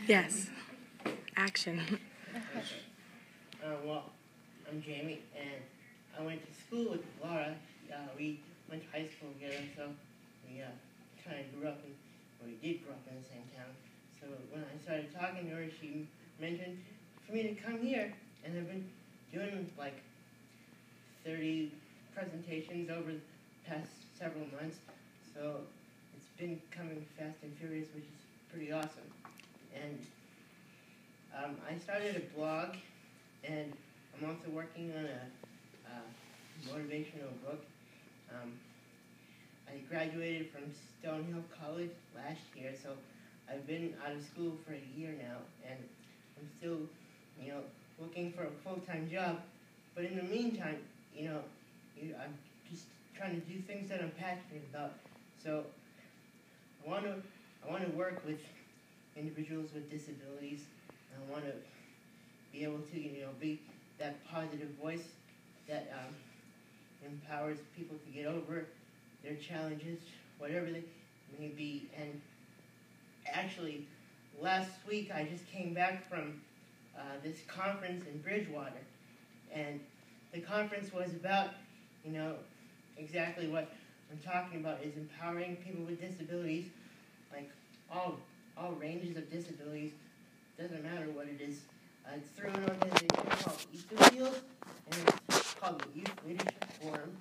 Yes. Action. Well, I'm Jamie, and I went to school with Laura. We went to high school together, so we kind of grew up in, or we did grow up in the same town. So when I started talking to her, she mentioned for me to come here, and I've been doing like 30 presentations over the past several months. So it's been coming fast and furious, which is pretty awesome. And I started a blog, and I'm also working on a motivational book. I graduated from Stonehill College last year, so I've been out of school for a year now, and I'm still, looking for a full-time job. But in the meantime, I'm just trying to do things that I'm passionate about. So I want to work with individuals with disabilities. I want to be able to, be that positive voice that empowers people to get over their challenges, whatever they may be. And actually, last week I just came back from this conference in Bridgewater, and the conference was about, exactly what I'm talking about, is empowering people with disabilities, like all ranges of disabilities. Doesn't matter what it is. It's through an organization called Field, and it's called the Youth Leadership Forum.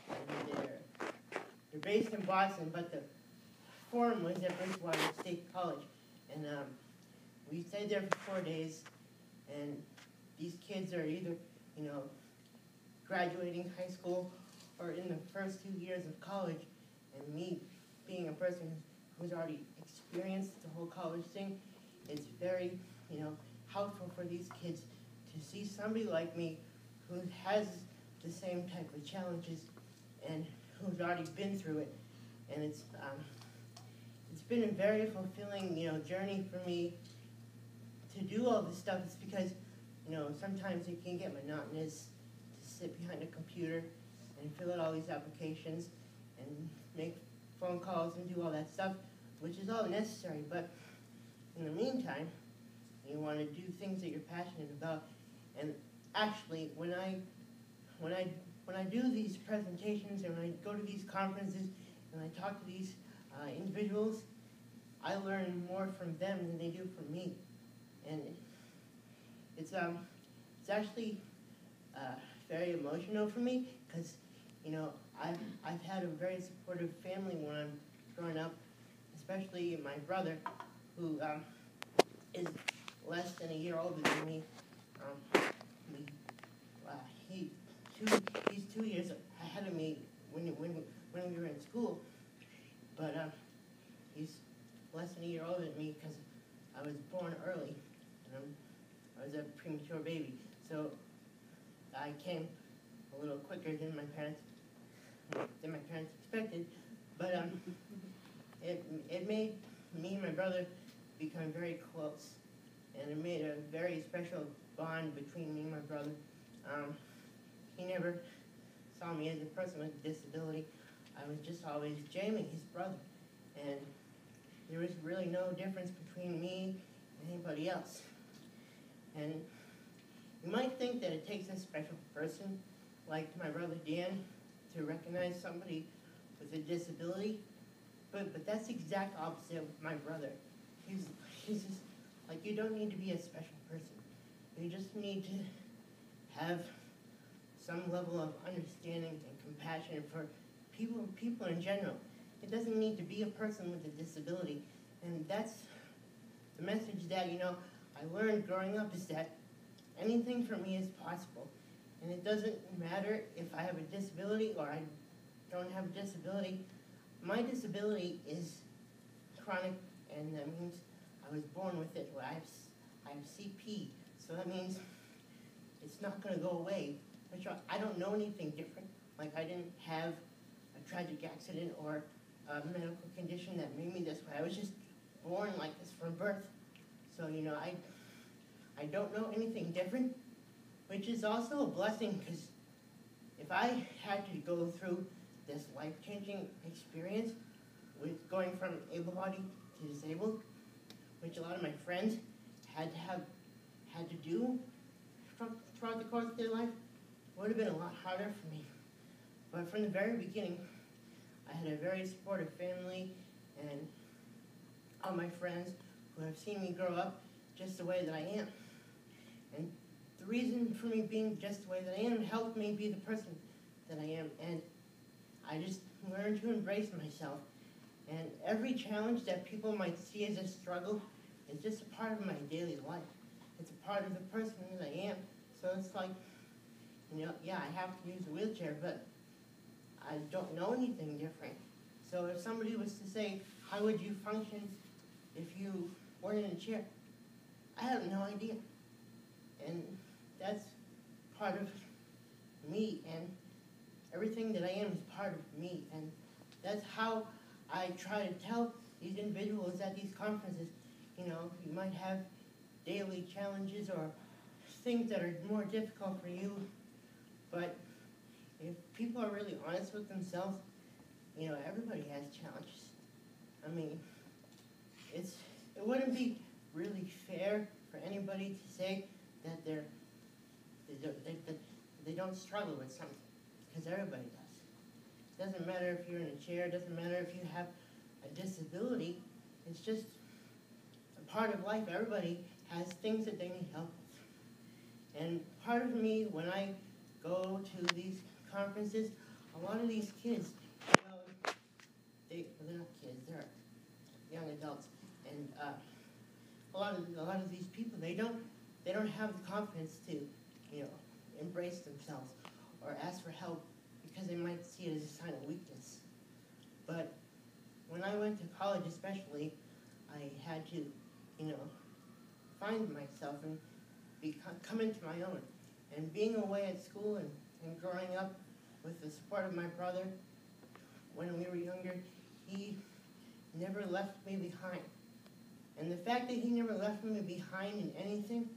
And they're based in Boston, but the forum was at Bridgewater State College. And we stayed there for 4 days, and these kids are either, graduating high school or in the first 2 years of college. And me, being a person who's already experienced the whole college thing, it's very, helpful for these kids to see somebody like me who has the same type of challenges and who's already been through it. And it's been a very fulfilling, journey for me to do all this stuff. It's because, sometimes it can get monotonous to sit behind a computer and fill out all these applications and make phone calls and do all that stuff, which is all necessary. But in the meantime, you want to do things that you're passionate about. And actually, when I do these presentations and when I go to these conferences and I talk to these individuals, I learn more from them than they do from me. And it's actually very emotional for me because, I've had a very supportive family when I'm growing up, especially my brother, who is less than a year older than me. He's 2 years ahead of me when we were in school, but he's less than a year older than me because I was born early, and I was a premature baby, so I came a little quicker than my parents expected. But it made me and my brother become very close, and it made a very special bond between me and my brother. He never saw me as a person with a disability. I was just always Jamie, his brother, and there was really no difference between me and anybody else. And you might think that it takes a special person like my brother Dan to recognize somebody with a disability, but that's the exact opposite with my brother. He's just like, you don't need to be a special person. You just need to have some level of understanding and compassion for people in general. It doesn't need to be a person with a disability. And that's the message that, I learned growing up, is that anything for me is possible. And it doesn't matter if I have a disability or I don't have a disability. My disability is chronic, and that means I was born with it. I have CP, so that means it's not going to go away. Which I don't know anything different. Like, I didn't have a tragic accident or a medical condition that made me this way. I was just born like this from birth. So, I don't know anything different, which is also a blessing, because if I had to go through this life-changing experience with going from able-bodied to disabled, which a lot of my friends had to do throughout the course of their life would have been a lot harder for me. But from the very beginning, I had a very supportive family and all my friends who have seen me grow up just the way that I am. And the reason for me being just the way that I am helped me be the person that I am. And I just learned to embrace myself. And every challenge that people might see as a struggle is just a part of my daily life. It's a part of the person that I am. So it's like, yeah, I have to use a wheelchair, but I don't know anything different. So if somebody was to say, how would you function if you weren't in a chair? I have no idea. And that's part of me, and everything that I am is part of me. And that's how I try to tell these individuals at these conferences, you might have daily challenges or things that are more difficult for you, but if people are really honest with themselves, everybody has challenges. I mean, it wouldn't be really fair for anybody to say that they don't struggle with something, because everybody does. It doesn't matter if you're in a chair, it doesn't matter if you have a disability, it's just a part of life. Everybody has things that they need help with. And part of me, when I go to these conferences, a lot of these kids, they're not kids, they're young adults, and a lot of these people, they don't have the confidence to, embrace themselves or ask for help because they might see it as a sign of weakness. But when I went to college especially, I had to, find myself and come into my own. And being away at school and growing up with the support of my brother, when we were younger, he never left me behind. And the fact that he never left me behind in anything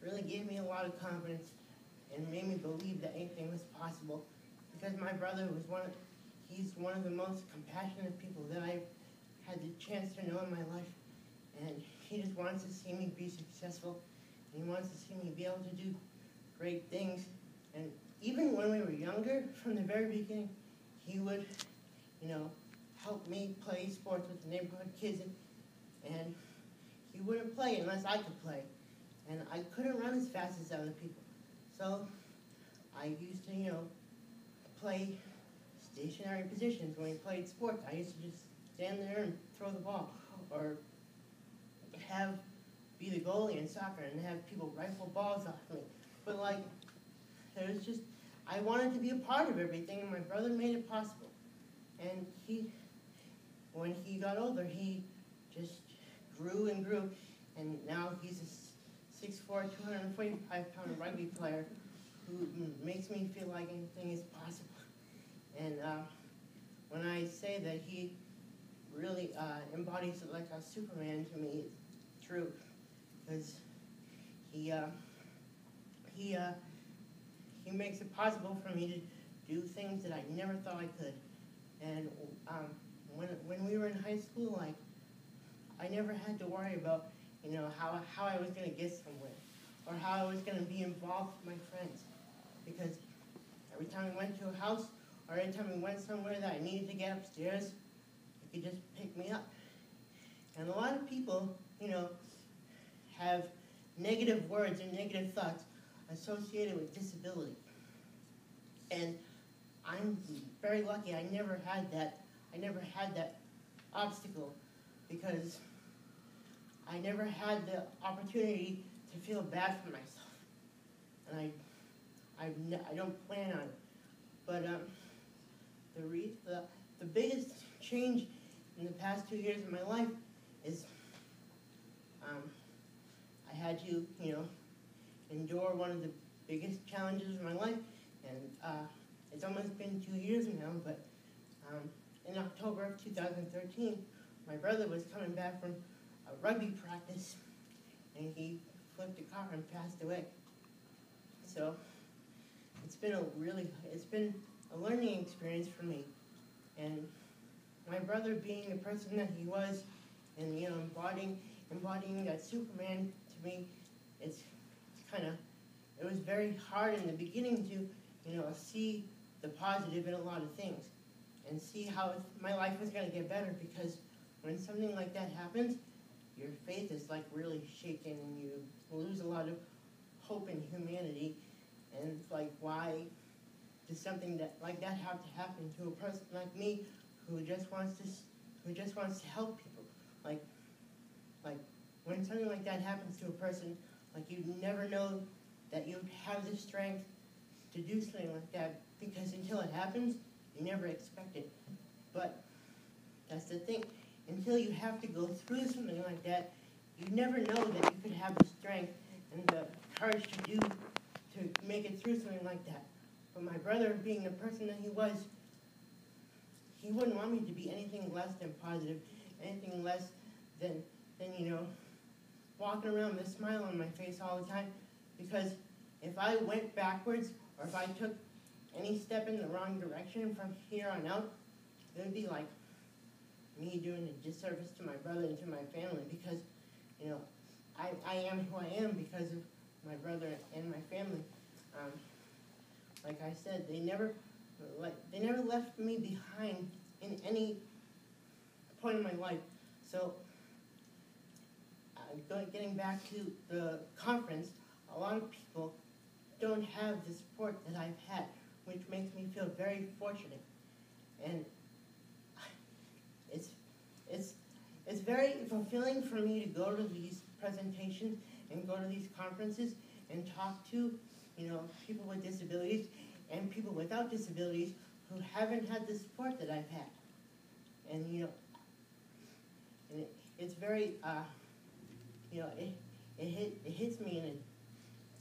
really gave me a lot of confidence and made me believe that anything was possible. Because my brother was he's one of the most compassionate people that I've had the chance to know in my life. And he just wants to see me be successful. And he wants to see me be able to do great things. And even when we were younger, from the very beginning, he would, help me play sports with the neighborhood kids. And he wouldn't play unless I could play. And I couldn't run as fast as other people. So I used to, play stationary positions when we played sports. I used to just stand there and throw the ball, or be the goalie in soccer and have people rifle balls off me. But I wanted to be a part of everything, and my brother made it possible. And when he got older, he just grew and grew, and now he's a 6'4", 245-pound rugby player who makes me feel like anything is possible. And when I say that he really embodies like a Superman to me, it's true, because he makes it possible for me to do things that I never thought I could. And when we were in high school, I never had to worry about how I was going to get somewhere or how I was going to be involved with my friends, because every time we went to a house or every time we went somewhere that I needed to get upstairs, you could just pick me up. And a lot of people, have negative words and negative thoughts associated with disability. And I'm very lucky I never had that obstacle, because I never had the opportunity to feel bad for myself. And I don't plan on it. But the biggest change in the past 2 years of my life is I had to, endure one of the biggest challenges of my life, and it's almost been 2 years now, but in October of 2013, my brother was coming back from a rugby practice, and he flipped a car and passed away. So it's been a learning experience for me. And my brother, being the person that he was, and embodying embodying that Superman, to me, it's kind of, it was very hard in the beginning to, see the positive in a lot of things and see how my life was going to get better, because when something like that happens, your faith is like really shaken and you lose a lot of hope in humanity. And it's like, why does something like that have to happen to a person like me who just wants to help people? Like when something like that happens to a person, like you never know that you have the strength to do something like that, because until it happens, you never expect it. But that's the thing. Until you have to go through something like that, you never know that you could have the strength and the courage to make it through something like that. But my brother, being the person that he was, he wouldn't want me to be anything less than positive, anything less than walking around with a smile on my face all the time. Because if I went backwards, or if I took any step in the wrong direction from here on out, it would be like me doing a disservice to my brother and to my family, because, I am who I am because of my brother and my family. Like I said, they never left me behind in any point in my life. So, getting back to the conference, a lot of people don't have the support that I've had, which makes me feel very fortunate. And it's very fulfilling for me to go to these presentations and go to these conferences and talk to, people with disabilities and people without disabilities who haven't had the support that I've had. And, it's very, it hits me in a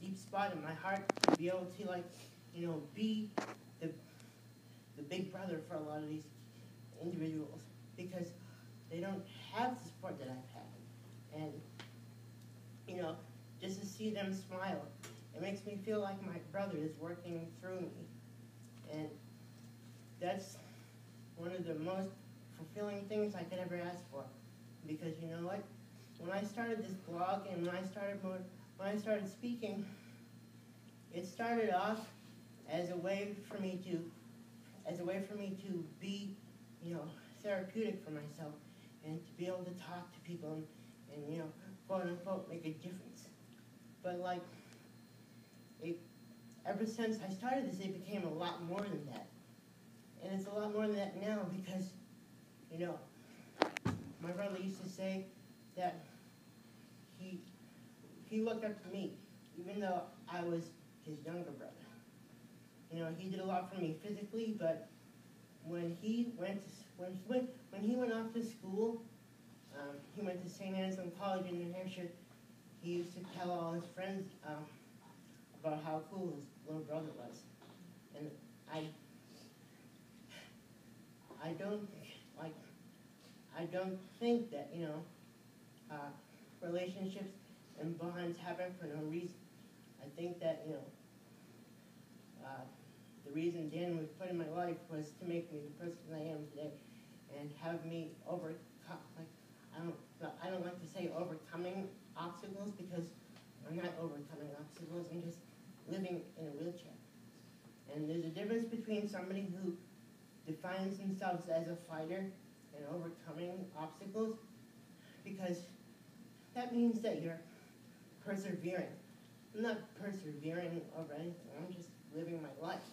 deep spot in my heart to be able to, be the big brother for a lot of these individuals, because they don't have the support that I've had. And, just to see them smile, it makes me feel like my brother is working through me. And that's one of the most fulfilling things I could ever ask for. Because you know what? When I started this blog and when I started speaking, it started off as a way for me to be, therapeutic for myself, and to be able to talk to people and quote unquote make a difference. But ever since I started this, it became a lot more than that. And it's a lot more than that now, because, my brother used to say that he looked up to me, even though I was his younger brother. He did a lot for me physically, but when he went off to school, he went to St. Anselm College in New Hampshire. He used to tell all his friends about how cool his little brother was. And I don't think that, relationships and bonds happen for no reason. I think that, the reason Dan was put in my life was to make me the person I am today, and have me overcome, I don't like to say overcoming obstacles, because I'm not overcoming obstacles, I'm just living in a wheelchair. And there's a difference between somebody who defines themselves as a fighter and overcoming obstacles, because that means that you're persevering. I'm not persevering over anything, I'm just living my life.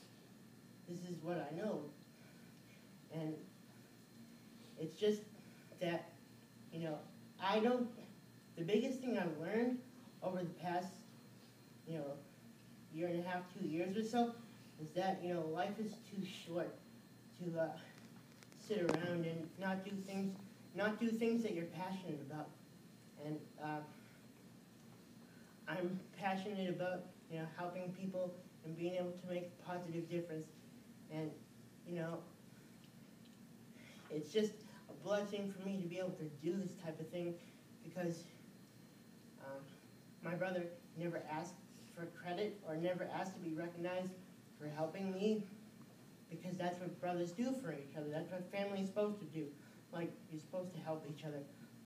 This is what I know. And it's just that, the biggest thing I've learned over the past, year and a half, 2 years or so, is that, life is too short to sit around and not do things that you're passionate about. And I'm passionate about, helping people and being able to make a positive difference. And, it's just a blessing for me to be able to do this type of thing, because my brother never asked for credit or never asked to be recognized for helping me, because that's what brothers do for each other. That's what family is supposed to do. Like, you're supposed to help each other.